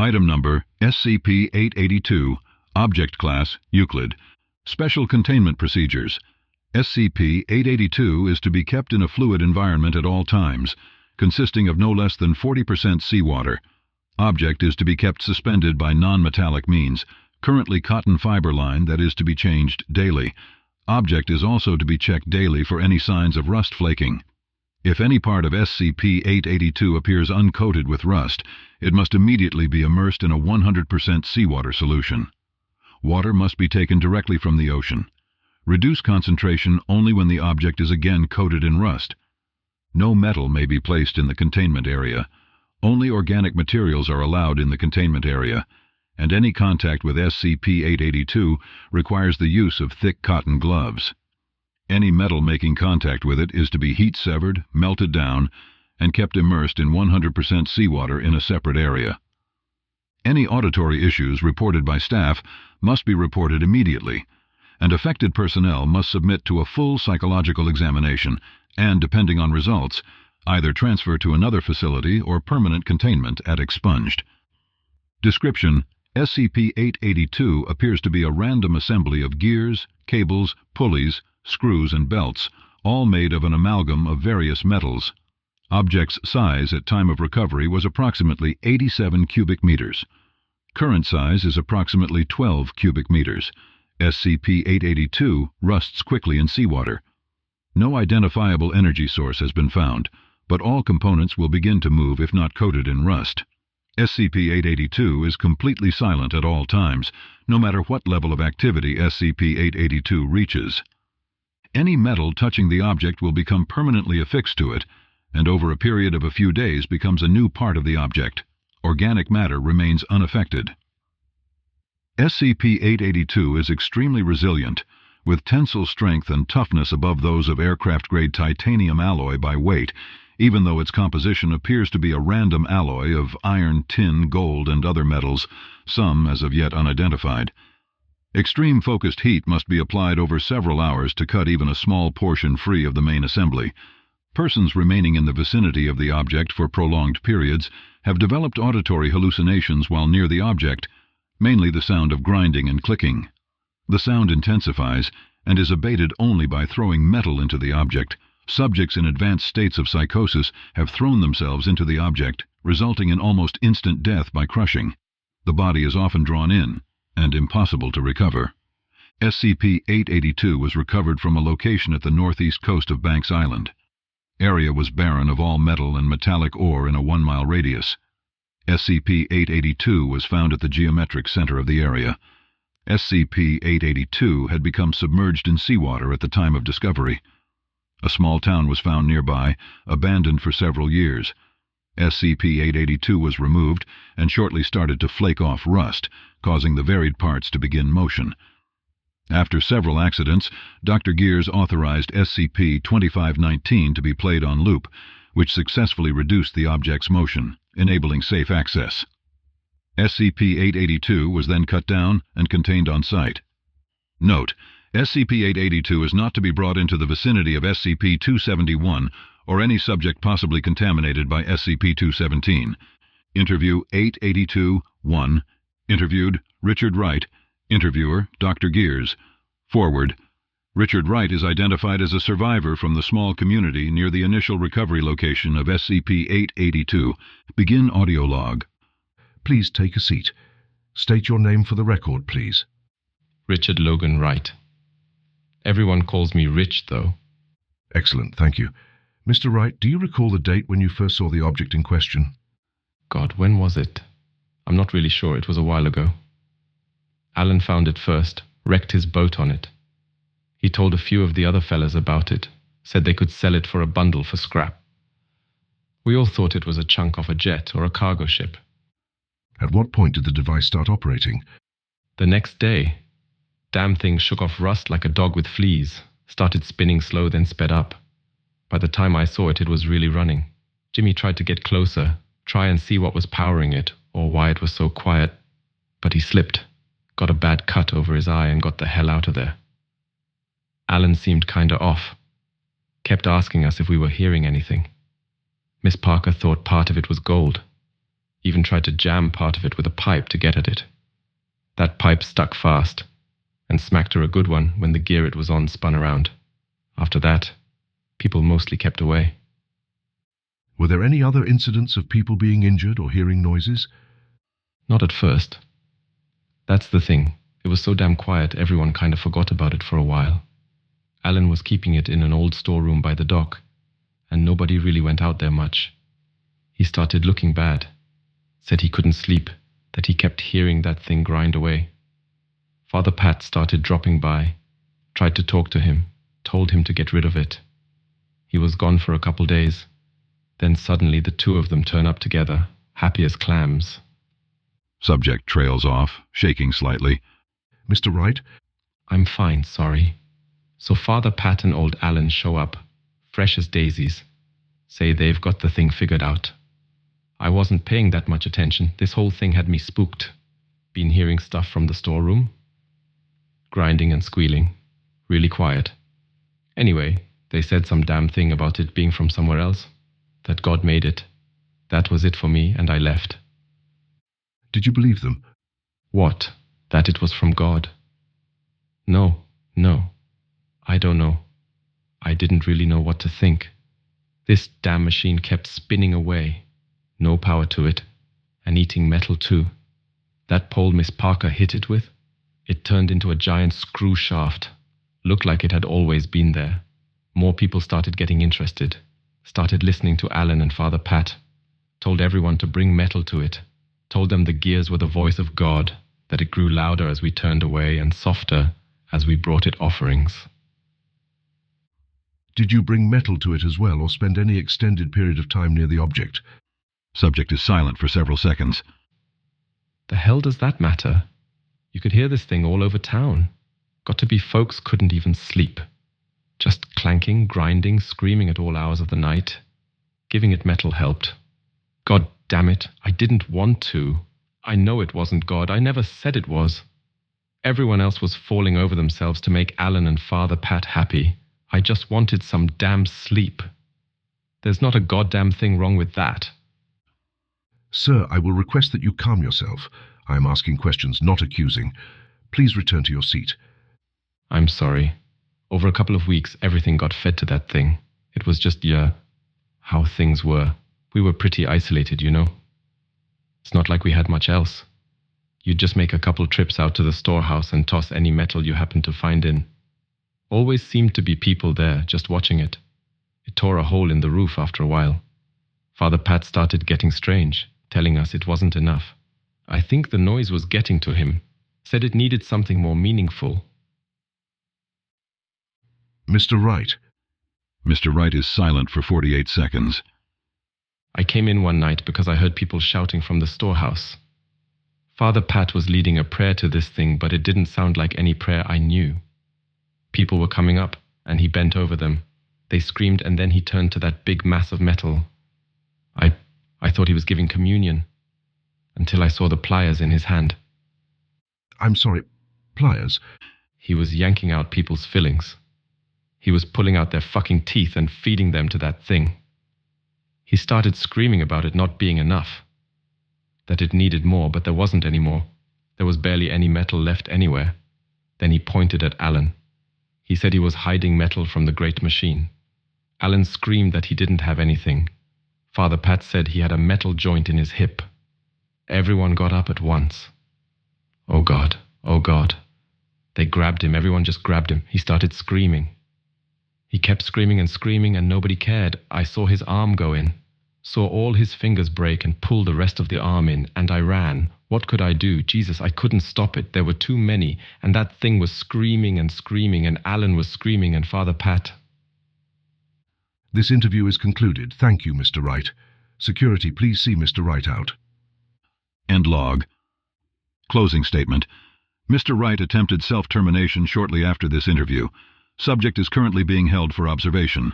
Item number SCP-882, Object Class Euclid. Special Containment Procedures. SCP-882 is to be kept in a fluid environment at all times, consisting of no less than 40% seawater. Object is to be kept suspended by non-metallic means, currently cotton fiber line that is to be changed daily. Object is also to be checked daily for any signs of rust flaking. If any part of SCP-882 appears uncoated with rust, it must immediately be immersed in a 100% seawater solution. Water must be taken directly from the ocean. Reduce concentration only when the object is again coated in rust. No metal may be placed in the containment area. Only organic materials are allowed in the containment area, and any contact with SCP-882 requires the use of thick cotton gloves. Any metal making contact with it is to be heat-severed, melted down, and kept immersed in 100% seawater in a separate area. Any auditory issues reported by staff must be reported immediately, and affected personnel must submit to a full psychological examination and, depending on results, either transfer to another facility or permanent containment at expunged. Description: SCP-882 appears to be a random assembly of gears, cables, pulleys, screws and belts, all made of an amalgam of various metals. Object's size at time of recovery was approximately 87 cubic meters. Current size is approximately 12 cubic meters. SCP-882 rusts quickly in seawater. No identifiable energy source has been found, but all components will begin to move if not coated in rust. SCP-882 is completely silent at all times, no matter what level of activity SCP-882 reaches. Any metal touching the object will become permanently affixed to it, and over a period of a few days becomes a new part of the object. Organic matter remains unaffected. SCP-882 is extremely resilient, with tensile strength and toughness above those of aircraft-grade titanium alloy by weight, even though its composition appears to be a random alloy of iron, tin, gold, and other metals, some as of yet unidentified. Extreme focused heat must be applied over several hours to cut even a small portion free of the main assembly. Persons remaining in the vicinity of the object for prolonged periods have developed auditory hallucinations while near the object, mainly the sound of grinding and clicking. The sound intensifies and is abated only by throwing metal into the object. Subjects in advanced states of psychosis have thrown themselves into the object, resulting in almost instant death by crushing. The body is often drawn in and impossible to recover. SCP-882 was recovered from a location at the northeast coast of Banks Island. Area was barren of all metal and metallic ore in a 1-mile radius. SCP-882 was found at the geometric center of the area. SCP-882 had become submerged in seawater at the time of discovery. A small town was found nearby, abandoned for several years. SCP-882 was removed and shortly started to flake off rust, causing the varied parts to begin motion. After several accidents, Dr. Gears authorized SCP-2519 to be played on loop, which successfully reduced the object's motion, enabling safe access. SCP-882 was then cut down and contained on site. Note: SCP-882 is not to be brought into the vicinity of SCP-271 or any subject possibly contaminated by SCP-217. Interview 882-1. Interviewed: Richard Wright. Interviewer: Dr. Gears. Forward: Richard Wright is identified as a survivor from the small community near the initial recovery location of SCP-882. Begin audio log. Please take a seat. State your name for the record, please. Richard Logan Wright. Everyone calls me Rich, though. Excellent, thank you. Mr. Wright, do you recall the date when you first saw the object in question? God, when was it? I'm not really sure. It was a while ago. Alan found it first, wrecked his boat on it. He told a few of the other fellas about it, said they could sell it for a bundle for scrap. We all thought it was a chunk off a jet or a cargo ship. At what point did the device start operating? The next day. Damn thing shook off rust like a dog with fleas, started spinning slow, then sped up. By the time I saw it, it was really running. Jimmy tried to get closer, try and see what was powering it, or why it was so quiet, but he slipped, got a bad cut over his eye and got the hell out of there. Alan seemed kinda off, kept asking us if we were hearing anything. Miss Parker thought part of it was gold. Even tried to jam part of it with a pipe to get at it. That pipe stuck fast, and smacked her a good one when the gear it was on spun around. After that, people mostly kept away. Were there any other incidents of people being injured or hearing noises? Not at first. That's the thing. It was so damn quiet, everyone kind of forgot about it for a while. Alan was keeping it in an old storeroom by the dock, and nobody really went out there much. He started looking bad. Said he couldn't sleep, that he kept hearing that thing grind away. Father Pat started dropping by, tried to talk to him, told him to get rid of it. He was gone for a couple days. Then suddenly the two of them turn up together, happy as clams. Subject trails off, shaking slightly. Mr. Wright? I'm fine, sorry. So Father Pat and old Alan show up, fresh as daisies. Say they've got the thing figured out. I wasn't paying that much attention. This whole thing had me spooked. Been hearing stuff from the storeroom. Grinding and squealing. Really quiet. Anyway, they said some damn thing about it being from somewhere else. That God made it. That was it for me, and I left. Did you believe them? What? That it was from God? No. I don't know. I didn't really know what to think. This damn machine kept spinning away. No power to it. And eating metal too. That pole Miss Parker hit it with? It turned into a giant screw shaft. Looked like it had always been there. More people started getting interested. Started listening to Alan and Father Pat. Told everyone to bring metal to it. Told them the gears were the voice of God, that it grew louder as we turned away and softer as we brought it offerings. Did you bring metal to it as well, or spend any extended period of time near the object? Subject is silent for several seconds. The hell does that matter? You could hear this thing all over town. Got to be folks couldn't even sleep. Just clanking, grinding, screaming at all hours of the night. Giving it metal helped. God damn it, I didn't want to. I know it wasn't God. I never said it was. Everyone else was falling over themselves to make Alan and Father Pat happy. I just wanted some damn sleep. There's not a goddamn thing wrong with that. Sir, I will request that you calm yourself. I am asking questions, not accusing. Please return to your seat. I'm sorry. Over a couple of weeks, everything got fed to that thing. It was just, how things were. We were pretty isolated, you know. It's not like we had much else. You'd just make a couple trips out to the storehouse and toss any metal you happened to find in. Always seemed to be people there, just watching it. It tore a hole in the roof after a while. Father Pat started getting strange, telling us it wasn't enough. I think the noise was getting to him. Said it needed something more meaningful. Mr. Wright. Mr. Wright is silent for 48 seconds. I came in one night because I heard people shouting from the storehouse. Father Pat was leading a prayer to this thing, but it didn't sound like any prayer I knew. People were coming up, and he bent over them. They screamed, and then he turned to that big mass of metal. I thought he was giving communion, until I saw the pliers in his hand. I'm sorry, pliers? He was yanking out people's fillings. He was pulling out their fucking teeth and feeding them to that thing. He started screaming about it not being enough. That it needed more, but there wasn't any more. There was barely any metal left anywhere. Then he pointed at Alan. He said he was hiding metal from the great machine. Alan screamed that he didn't have anything. Father Pat said he had a metal joint in his hip. Everyone got up at once. Oh God, oh God. They grabbed him, everyone just grabbed him. He started screaming. He kept screaming and nobody cared. I saw his arm go in. Saw all his fingers break and pull the rest of the arm in, and I ran. What could I do? Jesus, I couldn't stop it. There were too many, and that thing was screaming, and Alan was screaming, and Father Pat. This interview is concluded. Thank you, Mr. Wright. Security, please see Mr. Wright out. End log. Closing statement. Mr. Wright attempted self-termination shortly after this interview. Subject is currently being held for observation.